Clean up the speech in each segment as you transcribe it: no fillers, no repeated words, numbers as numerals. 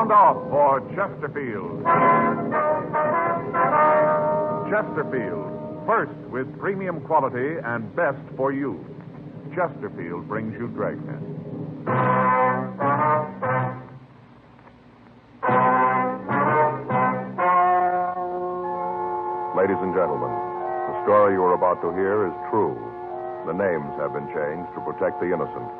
Sound off for Chesterfield. Chesterfield, first with premium quality and best for you. Chesterfield brings you Dragnet. Ladies and gentlemen, the story you are about to hear is true. The names have been changed to protect the innocent.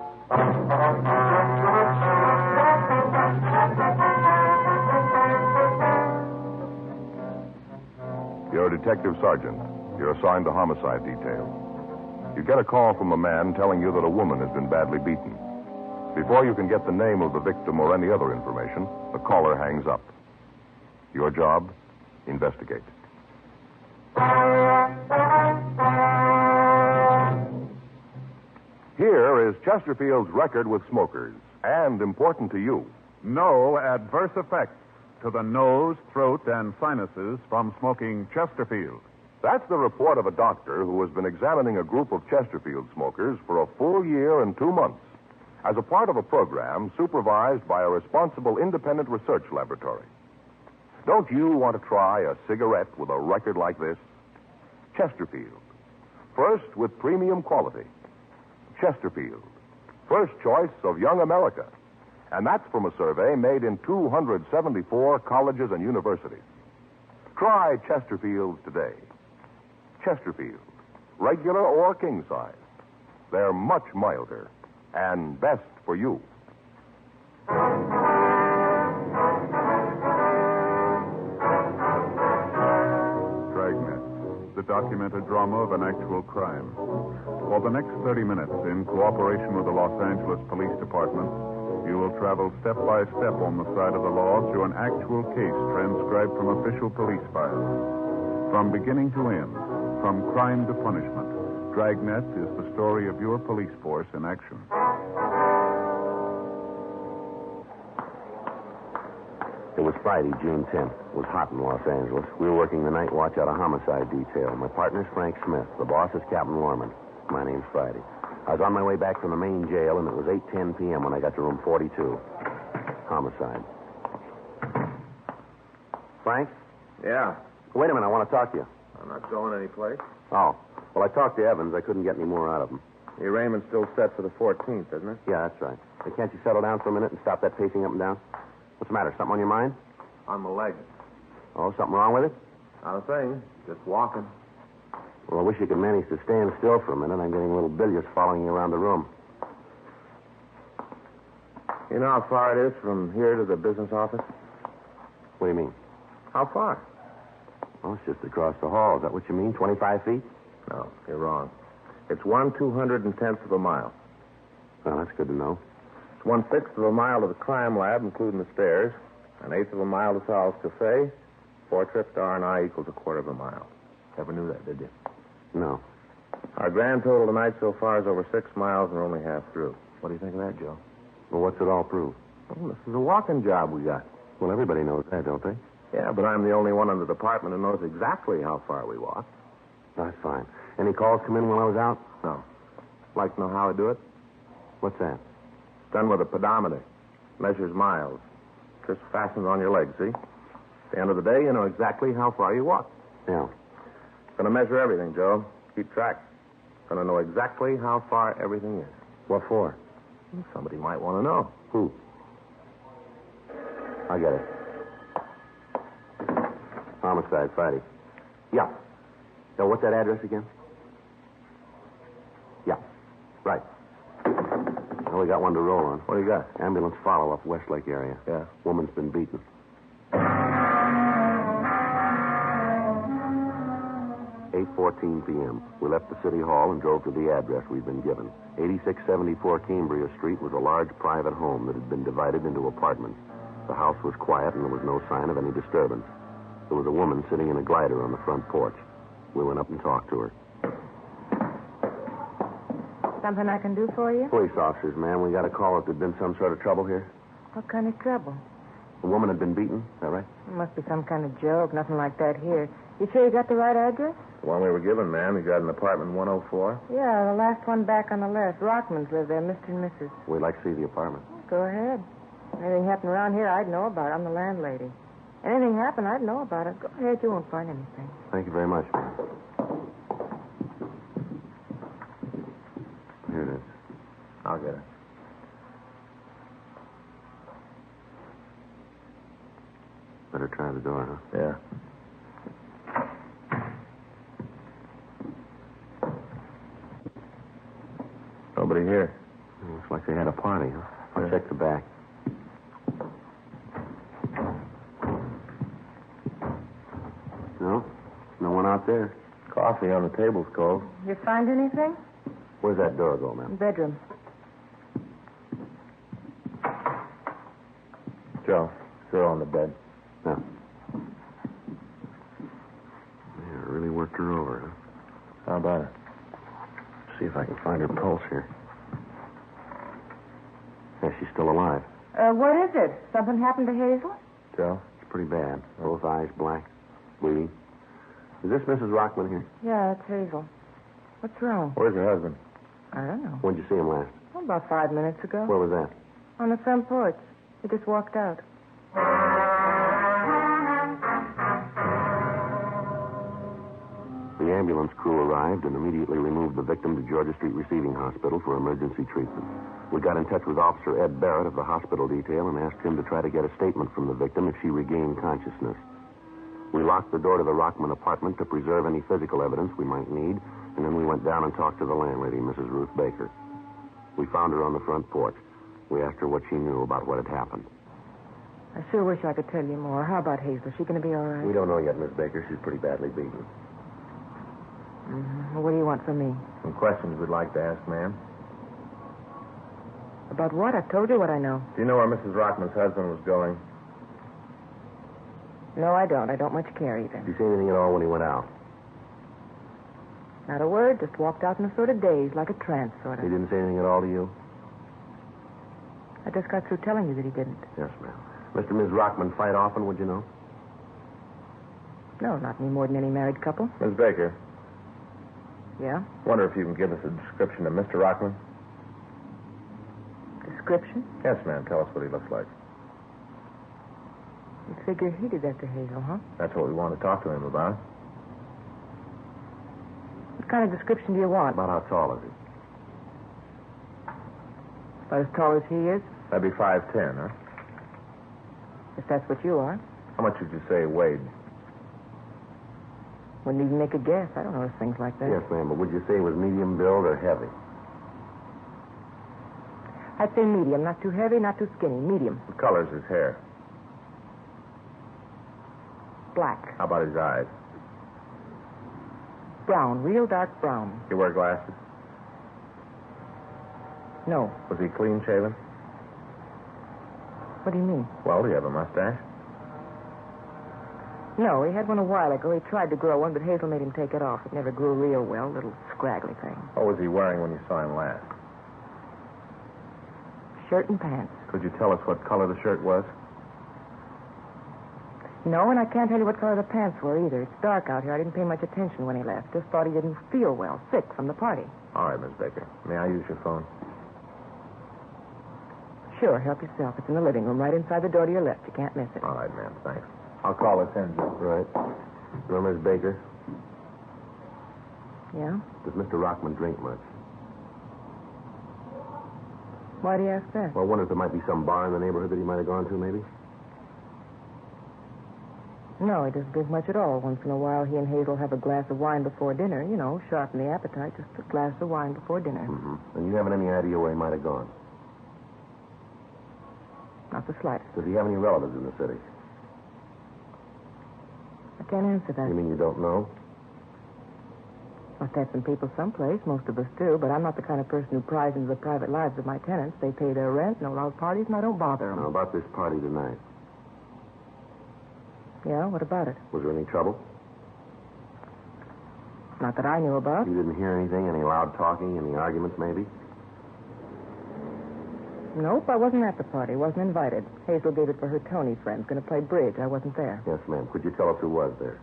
You're a detective sergeant. You're assigned to homicide detail. You get a call from a man telling you that a woman has been badly beaten. Before you can get the name of the victim or any other information, the caller hangs up. Your job? Investigate. Here is Chesterfield's record with smokers, and important to you. No adverse effects to the nose, throat, and sinuses from smoking Chesterfield. That's the report of a doctor who has been examining a group of Chesterfield smokers for a full year and 2 months as a part of a program supervised by a responsible independent research laboratory. Don't you want to try a cigarette with a record like this? Chesterfield. First with premium quality. Chesterfield. First choice of young America. And that's from a survey made in 274 colleges and universities. Try Chesterfields today. Chesterfield. Regular or king size. They're much milder and best for you. Dragnet, the documented drama of an actual crime. For the next 30 minutes, in cooperation with the Los Angeles Police Department, you will travel step by step on the side of the law through an actual case transcribed from official police files. From beginning to end, from crime to punishment, Dragnet is the story of your police force in action. It was Friday, June 10th. It was hot in Los Angeles. We were working the night watch out of homicide detail. My partner's Frank Smith. The boss is Captain Lorman. My name's Friday. I was on my way back from the main jail, and it was 8:10 p.m. when I got to room 42. Homicide. Frank? Yeah. Wait a minute. I want to talk to you. I'm not going anyplace. Oh. Well, I talked to Evans. I couldn't get any more out of him. The arraignment's still set for the 14th, isn't it? Yeah, that's right. Hey, can't you settle down for a minute and stop that pacing up and down? What's the matter? Something on your mind? On my leg. Oh, something wrong with it? Not a thing. Just walking. Well, I wish you could manage to stand still for a minute. I'm getting little billiards following you around the room. You know how far it is from here to the business office? What do you mean? How far? Oh, it's just across the hall. Is that what you mean? 25 feet? No, you're wrong. It's 1/210th of a mile. Oh, that's good to know. It's 1/6 of a mile to the crime lab, including the stairs. 1/8 of a mile to Sal's Cafe. 4 trips to R&I equals 1/4 of a mile. Never knew that, did you? No. Our grand total tonight so far is over 6 miles, and we're only half through. What do you think of that, Joe? Well, what's it all prove? Well, this is a walking job we got. Well, everybody knows that, don't they? Yeah, but I'm the only one in the department who knows exactly how far we walk. That's fine. Any calls come in while I was out? No. Like to know how I do it? What's that? It's done with a pedometer. Measures miles. Just fastens on your leg, see? At the end of the day, you know exactly how far you walk. Yeah. Gonna measure everything, Joe. Keep track. Gonna know exactly how far everything is. What for? Somebody might want to know. Who? I get it. Homicide, Friday. Yeah. Now, what's that address again? Yeah. Right. Well, we got one to roll on. What do you got? Ambulance follow-up, Westlake area. Yeah. Woman's been beaten. 8:14 p.m. We left the city hall and drove to the address we'd been given. 8674 Cambria Street was a large private home that had been divided into apartments. The house was quiet and there was no sign of any disturbance. There was a woman sitting in a glider on the front porch. We went up and talked to her. Something I can do for you? Police officers, ma'am. We got a call that there'd been some sort of trouble here. What kind of trouble? The woman had been beaten. Is that right? It must be some kind of joke. Nothing like that here. You sure you got the right address? The one we were given, ma'am. You got an apartment 104? Yeah, the last one back on the left. Rockmans live there, Mr. and Mrs. We'd like to see the apartment. Go ahead. Anything happened around here, I'd know about it. I'm the landlady. Anything happened, I'd know about it. Go ahead, you won't find anything. Thank you very much, ma'am. Here it is. I'll get it. Better try the door, huh? Yeah. Nobody here. Looks like they had a party, huh? I'll Yeah. check the back. No? No one out there. Coffee on the table's cold. You find anything? Where's that door go, ma'am? Bedroom. Joe, throw on the bed. No. Yeah, really worked her over, huh? How about it? See if I can find her pulse here. Yeah, she's still alive. What is it? Something happened to Hazel? Joe? It's pretty bad. Both eyes black, bleeding. Is this Mrs. Rockman here? Yeah, it's Hazel. What's wrong? Where's your husband? I don't know. When'd you see him last? Oh, about 5 minutes ago. Where was that? On the front porch. He just walked out. The ambulance crew arrived and immediately removed the victim to Georgia Street Receiving Hospital for emergency treatment. We got in touch with Officer Ed Barrett of the hospital detail and asked him to try to get a statement from the victim if she regained consciousness. We locked the door to the Rockman apartment to preserve any physical evidence we might need, and then we went down and talked to the landlady, Mrs. Ruth Baker. We found her on the front porch. We asked her what she knew about what had happened. I sure wish I could tell you more. How about Hazel? Is she going to be all right? We don't know yet, Miss Baker. She's pretty badly beaten. Mm-hmm. Well, what do you want from me? Some questions we'd like to ask, ma'am. About what? I've told you what I know. Do you know where Mrs. Rockman's husband was going? No, I don't. I don't much care either. Did you see anything at all when he went out? Not a word. Just walked out in a sort of daze, like a trance, sort He of. didn't say anything at all to you? I just got through telling you that he didn't. Yes, ma'am. Mr. and Ms. Rockman fight often, would you know? No, not any more than any married couple. Miss Baker, Yeah? wonder if you can give us a description of Mr. Rockman? Description? Yes, ma'am. Tell us what he looks like. You figure he did that to Hazel, huh? That's what we want to talk to him about. What kind of description do you want? About how tall is he? About as tall as he is? That'd be 5'10", huh? If that's what you are. How much would you say he weighed? Wouldn't even make a guess. I don't notice things like that. Yes, ma'am, but would you say he was medium build or heavy? I'd say medium. Not too heavy, not too skinny. Medium. What color's his hair? Black. How about his eyes? Brown. Real dark brown. He wear glasses? No. Was he clean shaven? What do you mean? Well, do you have a mustache? No, he had one a while ago. He tried to grow one, but Hazel made him take it off. It never grew real well. Little scraggly thing. What was he wearing when you saw him last? Shirt and pants. Could you tell us what color the shirt was? No, and I can't tell you what color the pants were either. It's dark out here. I didn't pay much attention when he left. Just thought he didn't feel well. Sick from the party. All right, Miss Baker. May I use your phone? Sure, help yourself. It's in the living room, right inside the door to your left. You can't miss it. All right, ma'am. Thanks. I'll call this in, Joe. Right. You know, Miss Baker, Yeah? does Mr. Rockman drink much? Why do you ask that? Well, I wonder if there might be some bar in the neighborhood that he might have gone to, maybe? No, he doesn't drink much at all. Once in a while, he and Hazel have a glass of wine before dinner. You know, sharpen the appetite. Just a glass of wine before dinner. Mm-hmm. And you haven't any idea where he might have gone? Not the slightest. Does he have any relatives in the city? I can't answer that. You mean you don't know? Must have some people someplace. Most of us do. But I'm not the kind of person who pries into the private lives of my tenants. They pay their rent, no loud parties, and I don't bother them. Now, about this party tonight. Yeah, what about it? Was there any trouble? Not that I knew about. You didn't hear anything? Any loud talking? Any arguments, maybe? Nope, I wasn't at the party. Wasn't invited. Hazel gave it for her Tony friends. Going to play bridge. I wasn't there. Yes, ma'am. Could you tell us who was there?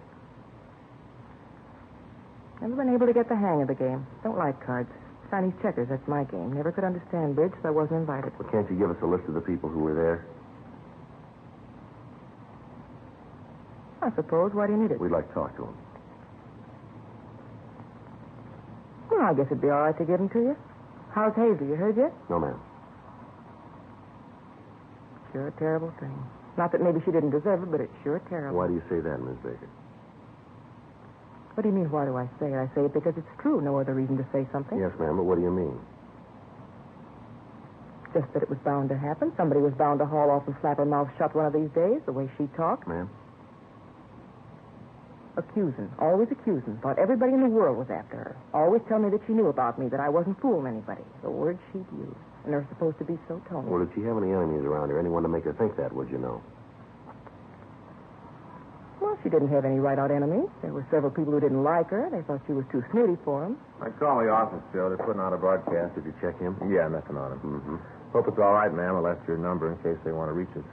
Never been able to get the hang of the game. Don't like cards. Chinese checkers, that's my game. Never could understand bridge, so I wasn't invited. Well, can't you give us a list of the people who were there? I suppose. Why do you need it? We'd like to talk to them. Well, I guess it'd be all right to give them to you. How's Hazel? You heard yet? No, ma'am. Sure a terrible thing. Not that maybe she didn't deserve it, but it's sure terrible. Why do you say that, Miss Baker? What do you mean, why do I say it? I say it because it's true. No other reason to say something. Yes, ma'am, but what do you mean? Just that it was bound to happen. Somebody was bound to haul off and slap her mouth shut one of these days, the way she talked. Ma'am? Accusing. Always accusing. Thought everybody in the world was after her. Always tell me that she knew about me, that I wasn't fooling anybody. The words she'd use. And they're supposed to be so toned. Well, did she have any enemies around her? Anyone to make her think that, would you know? Well, she didn't have any right-out enemies. There were several people who didn't like her. They thought she was too snooty for them. I called the office, Joe. They're putting out a broadcast. Did you check him? Yeah, nothing on him. Mm-hmm. Hope it's all right, ma'am. I left your number in case they want to reach us.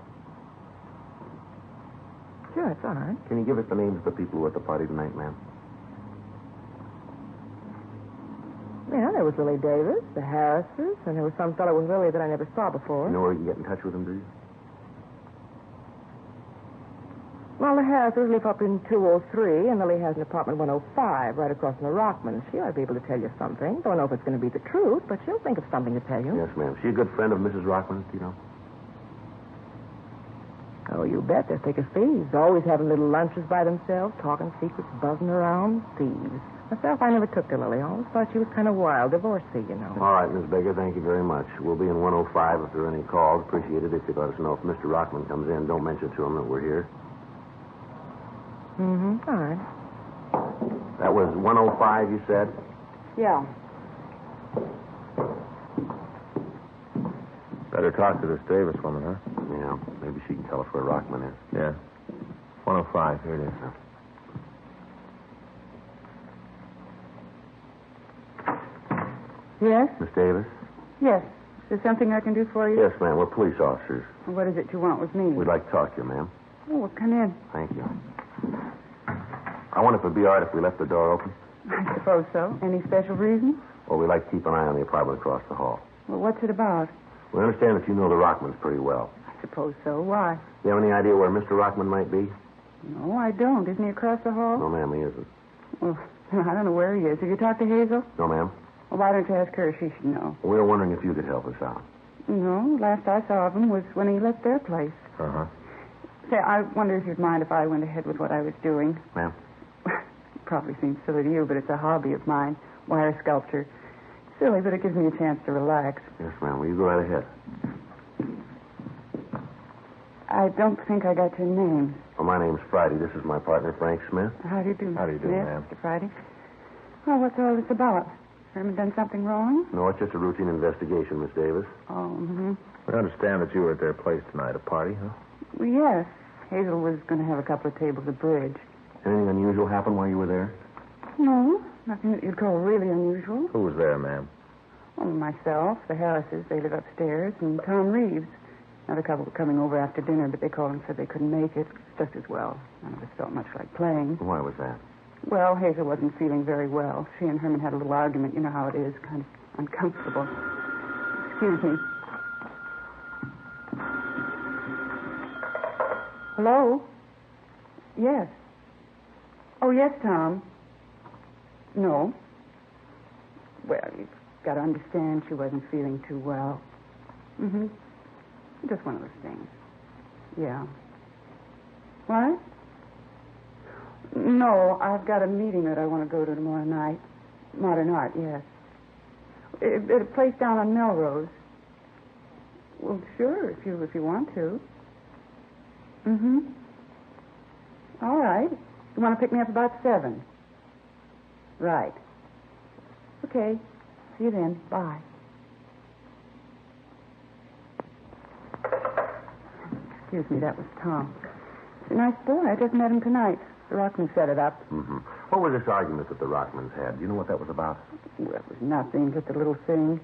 Sure, it's all right. Can you give us the names of the people who were at the party tonight, ma'am? Yeah, there was Lily Davis, the Harrises, and there was some fellow with Lily that I never saw before. You know where you can get in touch with them, do you? Well, the Harrises live up in 203, and Lily has an apartment 105 right across from the Rockmans. She ought to be able to tell you something. Don't know if it's going to be the truth, but she'll think of something to tell you. Yes, ma'am. She a good friend of Mrs. Rockman's, do you know? Oh, you bet. They're thick as thieves. Always having little lunches by themselves, talking secrets, buzzing around. Thieves. Myself, I never took to Lily. I always thought she was kind of wild. Divorcee, you know. All right, Miss Baker, thank you very much. We'll be in 105 if there are any calls. Appreciate it if you let us know if Mr. Rockman comes in. Don't mention to him that we're here. Mm-hmm. All right. That was 105, you said? Yeah. Better talk to this Davis woman, huh? Yeah, maybe she can tell us where Rockman is. Yeah. 105, here it is. Yes? Miss Davis? Yes. Is there something I can do for you? Yes, ma'am. We're police officers. What is it you want with me? We'd like to talk to you, ma'am. Oh, well, come in. Thank you. I wonder if it'd be all right if we left the door open. I suppose so. Any special reason? Well, we'd like to keep an eye on the apartment across the hall. Well, what's it about? We understand that you know the Rockmans pretty well. I suppose so. Why? Do you have any idea where Mr. Rockman might be? No, I don't. Isn't he across the hall? No, ma'am, he isn't. Well, I don't know where he is. Have you talked to Hazel? No, ma'am. Well, why don't you ask her? She should know. We were wondering if you could help us out. No, last I saw of him was when he left their place. Uh-huh. Say, I wonder if you'd mind if I went ahead with what I was doing. Ma'am? Probably seems silly to you, but it's a hobby of mine. Wire sculpture. Silly, but it gives me a chance to relax. Yes, ma'am. Well, you go right ahead. I don't think I got your name. Well, my name's Friday. This is my partner, Frank Smith. How do you do? How do you do, yes, ma'am? Mr. Friday. Well, what's all this about? Herman done something wrong? No, it's just a routine investigation, Miss Davis. Oh, mm-hmm. We understand that you were at their place tonight, a party, huh? Well, yes. Hazel was going to have a couple of tables of bridge. Anything unusual happen while you were there? No, nothing that you'd call really unusual. Who was there, ma'am? Well, myself, the Harrises, they live upstairs, and Tom Reeves. Another couple were coming over after dinner, but they called and said they couldn't make it. Just as well. None of us felt much like playing. Why was that? Well, Hazel wasn't feeling very well. She and Herman had a little argument. You know how it is, kind of uncomfortable. Excuse me. Hello? Yes. Oh, yes, Tom. No. Well, you've got to understand she wasn't feeling too well. Mm-hmm. Just one of those things. Yeah. What? No, I've got a meeting that I want to go to tomorrow night. Modern art, yes. At a place down on Melrose. Well, sure, if you want to. Mm-hmm. All right. You want to pick me up about 7? Right. Okay. See you then. Bye. Excuse me, that was Tom. He's a nice boy. I just met him tonight. The Rockman set it up. Mm-hmm. What was this argument that the Rockmans had? Do you know what that was about? Well, it was nothing, just a little thing.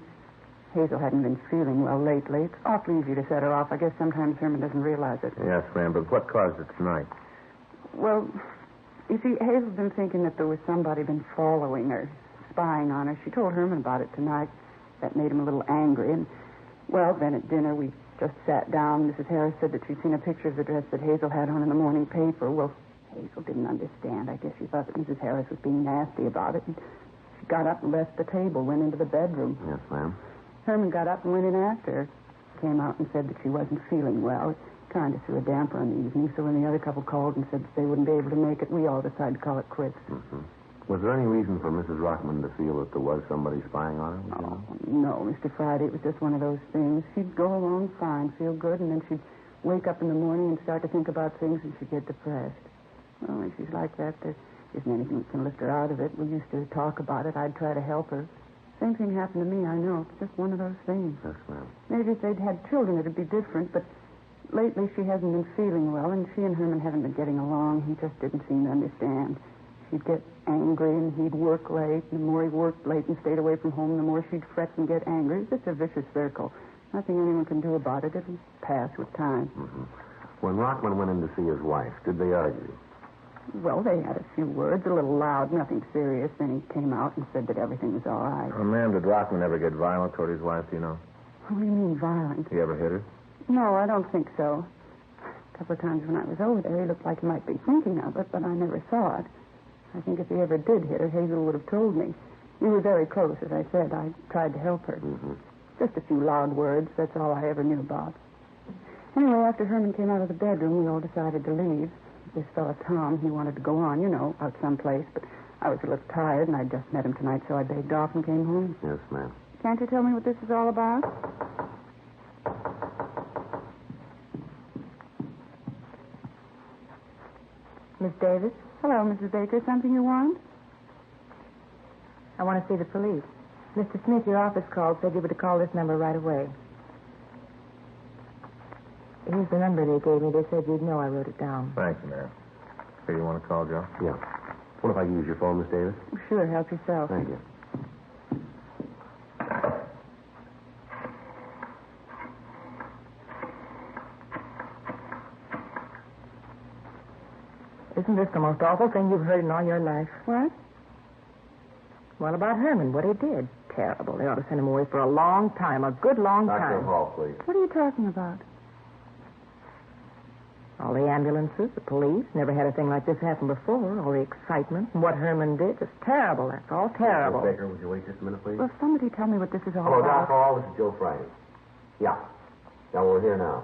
Hazel hadn't been feeling well lately. It's awfully easy to set her off. I guess sometimes Herman doesn't realize it. Yes, ma'am, but what caused it tonight? Well, you see, Hazel's been thinking that there was somebody been following her. spying on her. She told Herman about it tonight. That made him a little angry. And, well, then at dinner we just sat down. Mrs. Harris said that she'd seen a picture of the dress that Hazel had on in the morning paper. Well, Hazel didn't understand. I guess she thought that Mrs. Harris was being nasty about it. And she got up and left the table, went into the bedroom. Yes, ma'am. Herman got up and went in after her. Came out and said that she wasn't feeling well. It kind of threw a damper on the evening, so when the other couple called and said that they wouldn't be able to make it, we all decided to call it quits. Mm-hmm. Was there any reason for Mrs. Rockman to feel that there was somebody spying on her? Oh, no, Mr. Friday. It was just one of those things. She'd go along fine, feel good, and then she'd wake up in the morning and start to think about things, and she'd get depressed. Well, when she's like that, there isn't anything that can lift her out of it. We used to talk about it. I'd try to help her. Same thing happened to me, I know. It's just one of those things. Yes, ma'am. Maybe if they'd had children, it'd be different, but lately she hasn't been feeling well, and she and Herman haven't been getting along. He just didn't seem to understand. She'd get angry, and he'd work late. And the more he worked late and stayed away from home, the more she'd fret and get angry. It's just a vicious circle. Nothing anyone can do about it. It'll pass with time. Mm-hmm. When Rockman went in to see his wife, did they argue? Well, they had a few words, a little loud, nothing serious. Then he came out and said that everything was all right. Oh, ma'am, did Rockman ever get violent toward his wife, do you know? What do you mean, violent? He ever hit her? No, I don't think so. A couple of times when I was over there, he looked like he might be thinking of it, but I never saw it. I think if he ever did hit her, Hazel would have told me. We were very close, as I said. I tried to help her. Mm-hmm. Just a few loud words. That's all I ever knew about. Anyway, after Herman came out of the bedroom, we all decided to leave. This fellow, Tom, he wanted to go on, out someplace, but I was a little tired, and I'd just met him tonight, so I begged off and came home. Yes, ma'am. Can't you tell me what this is all about? Miss Davis, Hello, Mrs. Baker. Something you want? I want to see the police. Mr. Smith, your office called, said you were to call this number right away. Here's the number they gave me. They said you'd know I wrote it down. Thanks, ma'am. Here, you want to call, Joe? Yeah. What if I use your phone, Miss Davis? Sure, help yourself. Thank you. Isn't this the most awful thing you've heard in all your life? What? Well, about Herman, what he did. Terrible. They ought to send him away for a long time, a good long Dr. time. Hall, please. What are you talking about? All the ambulances, the police, never had a thing like this happen before. All the excitement and what Herman did. Just terrible. That's all terrible. Miss Baker, would you wait just a minute, please? Will somebody tell me what this is all Hello, about? Dr. Hall. This is Joe Friday. Yeah. Yeah, we're here now.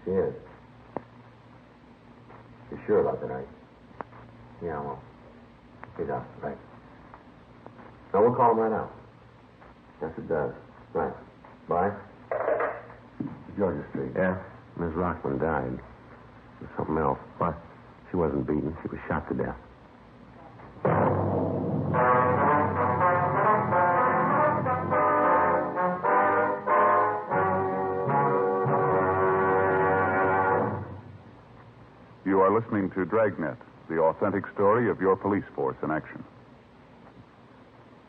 She is. You're sure about that, right? Yeah, well. Okay, Doc. Right. No, we'll call him right now. Yes, it does. Right. Bye. Georgia Street. Yeah? Miss Rockman died. There's something else. What? She wasn't beaten. She was shot to death. You are listening to Dragnet, the authentic story of your police force in action.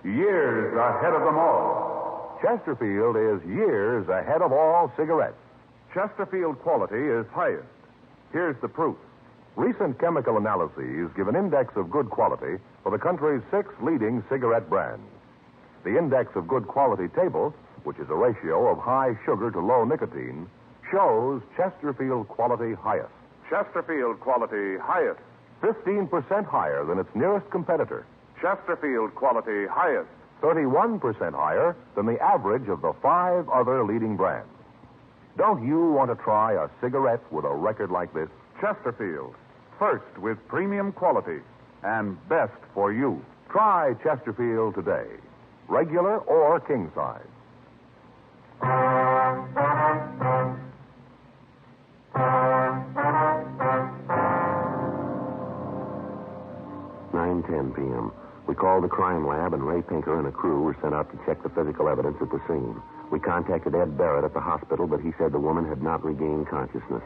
Years ahead of them all. Chesterfield is years ahead of all cigarettes. Chesterfield quality is highest. Here's the proof. Recent chemical analyses give an index of good quality for the country's 6 leading cigarette brands. The index of good quality table, which is a ratio of high sugar to low nicotine, shows Chesterfield quality highest. Chesterfield quality highest. 15% higher than its nearest competitor. Chesterfield quality highest. 31% higher than the average of the 5 other leading brands. Don't you want to try a cigarette with a record like this? Chesterfield. First with premium quality and best for you. Try Chesterfield today. Regular or king size. 9:10 p.m. We called the crime lab, and Ray Pinker and a crew were sent out to check the physical evidence at the scene. We contacted Ed Barrett at the hospital, but he said the woman had not regained consciousness.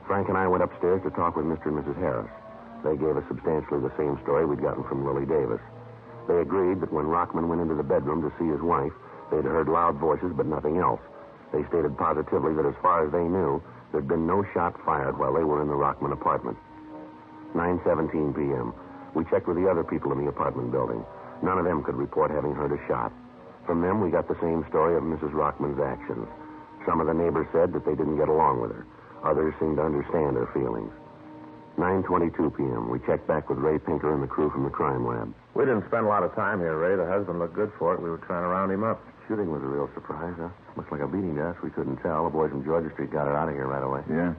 Frank and I went upstairs to talk with Mr. and Mrs. Harris. They gave us substantially the same story we'd gotten from Lily Davis. They agreed that when Rockman went into the bedroom to see his wife, they'd heard loud voices but nothing else. They stated positively that as far as they knew, there'd been no shot fired while they were in the Rockman apartment. 9:17 p.m. We checked with the other people in the apartment building. None of them could report having heard a shot. From them, we got the same story of Mrs. Rockman's actions. Some of the neighbors said that they didn't get along with her. Others seemed to understand her feelings. 9:22 p.m. We checked back with Ray Pinker and the crew from the crime lab. We didn't spend a lot of time here, Ray. The husband looked good for it. We were trying to round him up. Shooting was a real surprise, huh? Looks like a beating to us. We couldn't tell. The boys from Georgia Street got it out of here right away. Yeah.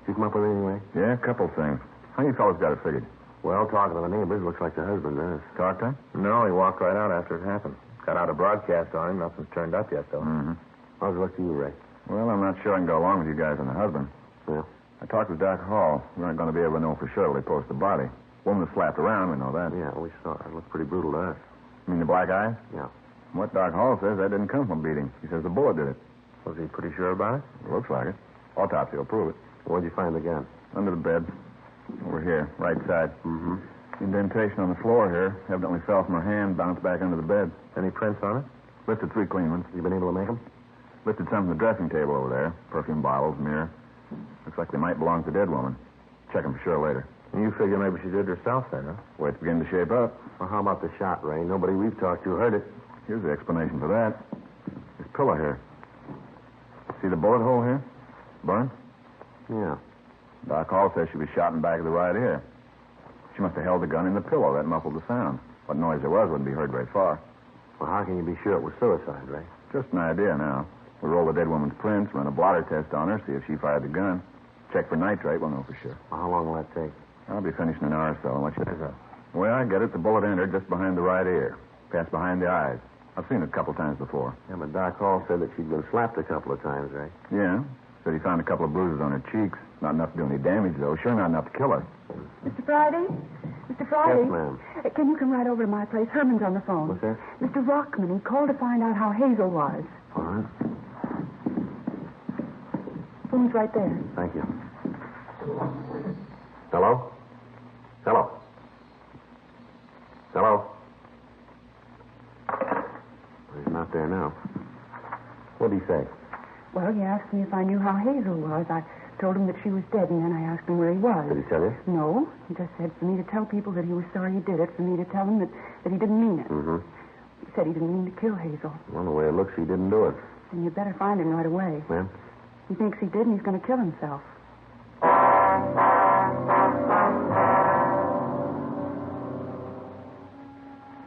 Did you come up with anything, Ray? Yeah, a couple things. How you fellas got it figured? Well, talking to the neighbors, looks like the husband does. Talked to him? No, he walked right out after it happened. Got out a broadcast on him. Nothing's turned up yet, though. Mm-hmm. How's it look to you, Ray? Well, I'm not sure I can go along with you guys and the husband. Yeah. I talked with Doc Hall. We aren't going to be able to know for sure till they post the body. Woman was slapped around, we know that. Yeah, we saw it. It looked pretty brutal to us. You mean the black eye? Yeah. From what Doc Hall says, that didn't come from beating. He says the bullet did it. Was he pretty sure about it? Looks like it. Autopsy will prove it. Where'd you find the gun? Under the bed. Over here, right side. Mm-hmm. Indentation on the floor here. Evidently fell from her hand, bounced back under the bed. Any prints on it? Lifted 3 clean ones. You been able to make them? Lifted some from the dressing table over there. Perfume bottles, mirror. Looks like they might belong to the dead woman. Check them for sure later. You figure maybe she did it herself then, huh? Way it's beginning to shape up. Well, how about the shot, Ray? Nobody we've talked to heard it. Here's the explanation for that. This pillow here. See the bullet hole here? Burn? Yeah. Doc Hall says she was shot in the back of the right ear. She must have held the gun in the pillow. That muffled the sound. What noise there was wouldn't be heard very far. Well, how can you be sure it was suicide, Ray? Just an idea now. We'll roll the dead woman's prints, run a blotter test on her, see if she fired the gun. Check for nitrate, we'll know for sure. Well, how long will that take? I'll be finished in an hour or so. What you think? The way I get it, the bullet entered just behind the right ear. Passed behind the eyes. I've seen it a couple times before. Yeah, but Doc Hall said that she'd been slapped a couple of times, Ray. Yeah. Said he found a couple of bruises on her cheeks. Not enough to do any damage, though. Sure not enough to kill her. Mr. Friday? Mr. Friday? Yes, ma'am. Can you come right over to my place? Herman's on the phone. What's that? Mr. Rockman, he called to find out how Hazel was. All right. Phone's right there. Thank you. Hello? Hello? Hello? He's not there now. What'd he say? Well, he asked me if I knew how Hazel was. I told him that she was dead, and then I asked him where he was. Did he tell you? No. He just said for me to tell people that he was sorry he did it, for me to tell him that he didn't mean it. Mm-hmm. He said he didn't mean to kill Hazel. Well, the way it looks, he didn't do it. And you better find him right away. Ma'am? He thinks he did, and he's going to kill himself.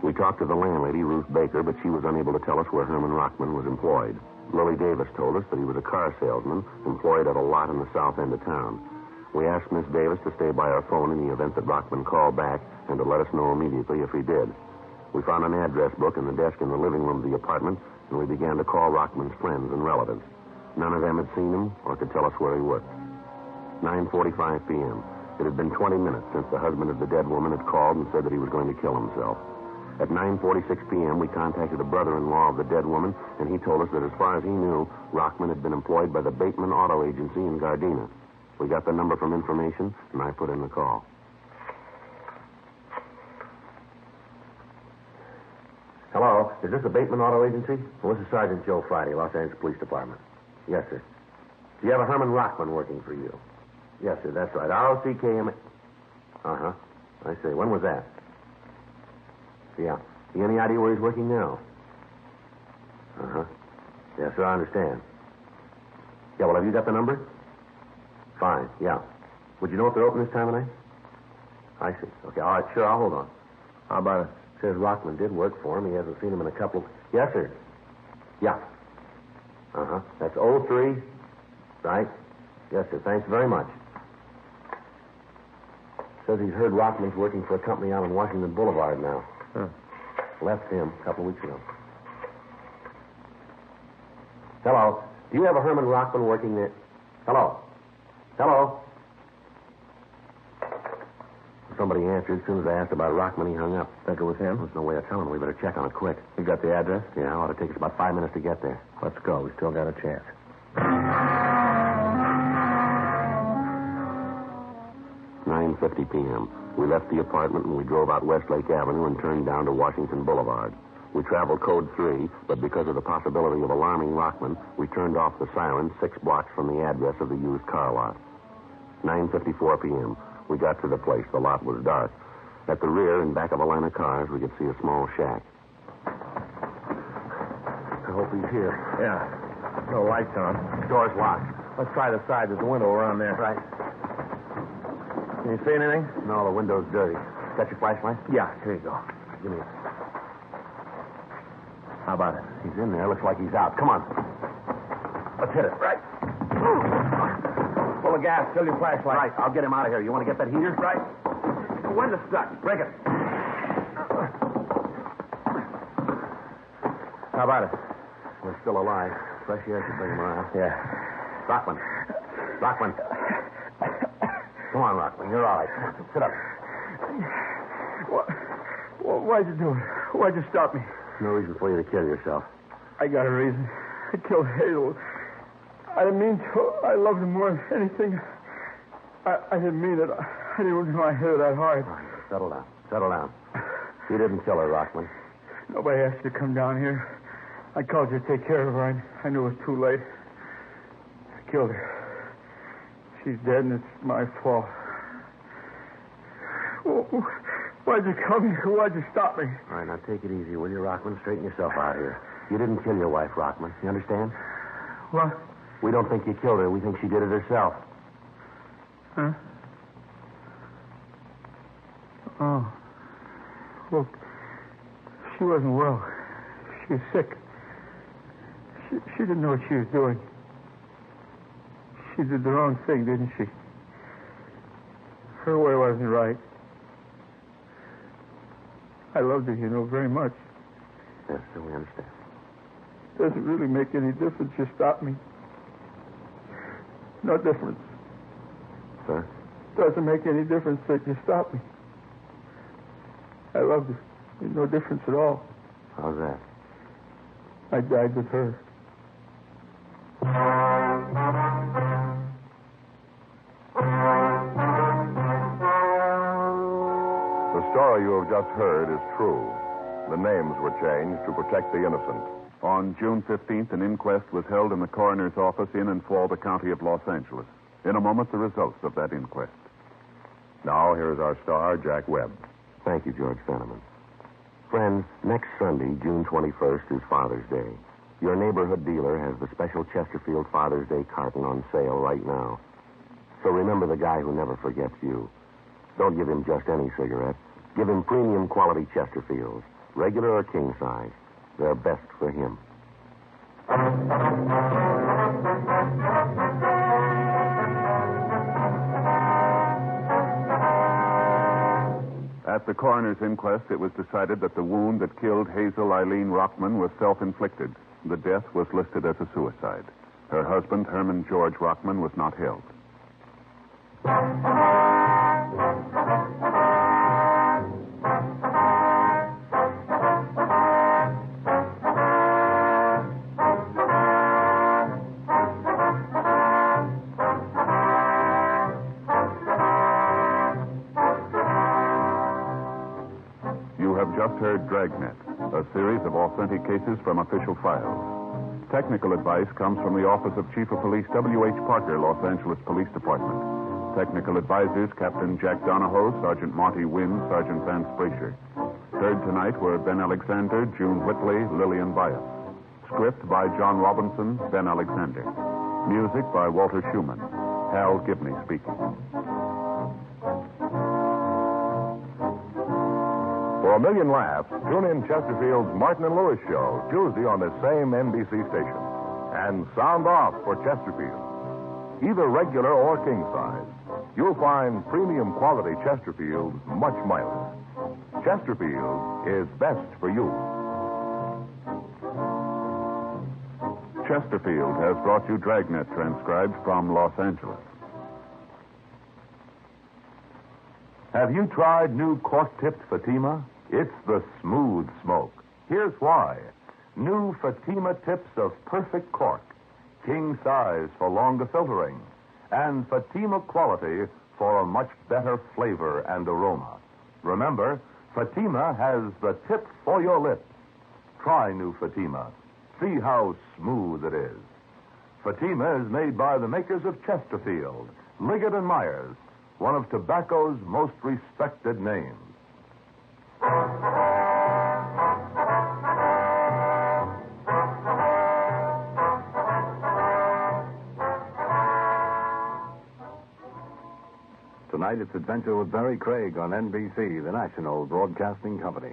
We talked to the landlady, Ruth Baker, but she was unable to tell us where Herman Rockman was employed. Lily Davis told us that he was a car salesman employed at a lot in the south end of town. We asked Miss Davis to stay by our phone in the event that Rockman called back and to let us know immediately if he did. We found an address book in the desk in the living room of the apartment, and we began to call Rockman's friends and relatives. None of them had seen him or could tell us where he worked. 9:45 p.m. It had been 20 minutes since the husband of the dead woman had called and said that he was going to kill himself. At 9:46 p.m., we contacted a brother-in-law of the dead woman, and he told us that as far as he knew, Rockman had been employed by the Bateman Auto Agency in Gardena. We got the number from information, and I put in the call. Hello, is this the Bateman Auto Agency? Well, this is Sergeant Joe Friday, Los Angeles Police Department. Yes, sir. Do you have a Herman Rockman working for you? Yes, sir, that's right. ROCKM. Uh-huh. I see. When was that? Yeah. You any idea where he's working now? Uh-huh. Yes, sir, I understand. Yeah, well, have you got the number? Fine, yeah. Would you know if they're open this time of night? I see. Okay, all right, sure, I'll hold on. How about it? Says Rockman did work for him. He hasn't seen him in a couple of... Yes, sir. Yeah. Uh-huh. That's 03. Right? Yes, sir. Thanks very much. Says he's heard Rockman's working for a company out on Washington Boulevard now. Huh. Left him a couple of weeks ago. Hello. Do you have a Herman Rockman working there? Hello. Hello. Somebody answered. As soon as I asked about Rockman, he hung up. Think it was him? There's no way of telling. We better check on it quick. You got the address? Yeah, it ought to take us about 5 minutes to get there. Let's go. We still got a chance. 9:50 p.m. We left the apartment and we drove out Westlake Avenue and turned down to Washington Boulevard. We traveled Code 3, but because of the possibility of alarming Rockman, we turned off the siren 6 blocks from the address of the used car lot. 9:54 p.m. We got to the place. The lot was dark. At the rear and back of a line of cars, we could see a small shack. I hope he's here. Yeah. No lights on. Door's locked. Let's try the side. There's a window around there. Right. Can you see anything? No, the window's dirty. Got your flashlight? Yeah, here you go. Give me it. How about it? He's in there. Looks like he's out. Come on. Let's hit it. Right. Full of gas. Fill your flashlight. Right. I'll get him out of here. You want to get that heater? Right. The window's stuck. Break it. How about it? We're still alive. Fresh air should bring him around. Yeah. Rockman. Rockman. Come on, Rockman. You're all right. Come on. Sit up. Why'd you do it? Why'd you stop me? No reason for you to kill yourself. I got a reason. I killed Hazel. I didn't mean to. I loved her more than anything. I didn't mean it. I didn't know I hit her that hard. All right, settle down. Settle down. You didn't kill her, Rockman. Nobody asked you to come down here. I called you to take care of her. I knew it was too late. I killed her. She's dead, and it's my fault. Why'd you come here? Why'd you stop me? All right, now take it easy, will you, Rockman? Straighten yourself out here. You didn't kill your wife, Rockman. You understand? What? We don't think you killed her. We think she did it herself. Huh? Oh. Well, she wasn't well. She was sick. She didn't know what she was doing. She did the wrong thing, didn't she? Her way wasn't right. I loved her, very much. Yes, so we understand. Doesn't really make any difference. You stop me. No difference. Sir? Doesn't make any difference that you stop me. I loved her. There's no difference at all. How's that? I died with her. The story you have just heard is true. The names were changed to protect the innocent. On June 15th, an inquest was held in the coroner's office in and for the county of Los Angeles. In a moment, the results of that inquest. Now, here's our star, Jack Webb. Thank you, George Fenneman. Friends, next Sunday, June 21st, is Father's Day. Your neighborhood dealer has the special Chesterfield Father's Day carton on sale right now. So remember the guy who never forgets you. Don't give him just any cigarette. Give him premium quality Chesterfields, regular or king size. They're best for him. At the coroner's inquest, it was decided that the wound that killed Hazel Eileen Rockman was self-inflicted. The death was listed as a suicide. Her husband, Herman George Rockman, was not held. You have just heard Dragnet, a series of authentic cases from official files. Technical advice comes from the Office of Chief of Police W.H. Parker, Los Angeles Police Department. Technical advisors, Captain Jack Donahoe, Sergeant Monty Wynn, Sergeant Vance Brasher. Heard tonight were Ben Alexander, June Whitley, Lillian Bias. Script by John Robinson, Ben Alexander. Music by Walter Schumann. Hal Gibney speaking. For a million laughs, tune in Chesterfield's Martin and Lewis show, Tuesday on this same NBC station. And sound off for Chesterfield. Either regular or king size, you'll find premium quality Chesterfield much milder. Chesterfield is best for you. Chesterfield has brought you Dragnet, transcribed from Los Angeles. Have you tried new cork-tipped Fatima? It's the smooth smoke. Here's why. New Fatima tips of perfect cork, king size for longer filtering, and Fatima quality for a much better flavor and aroma. Remember, Fatima has the tip for your lips. Try new Fatima. See how smooth it is. Fatima is made by the makers of Chesterfield, Liggett & Myers, one of tobacco's most respected names. Tonight, it's Adventure with Barry Craig on NBC, the national broadcasting company.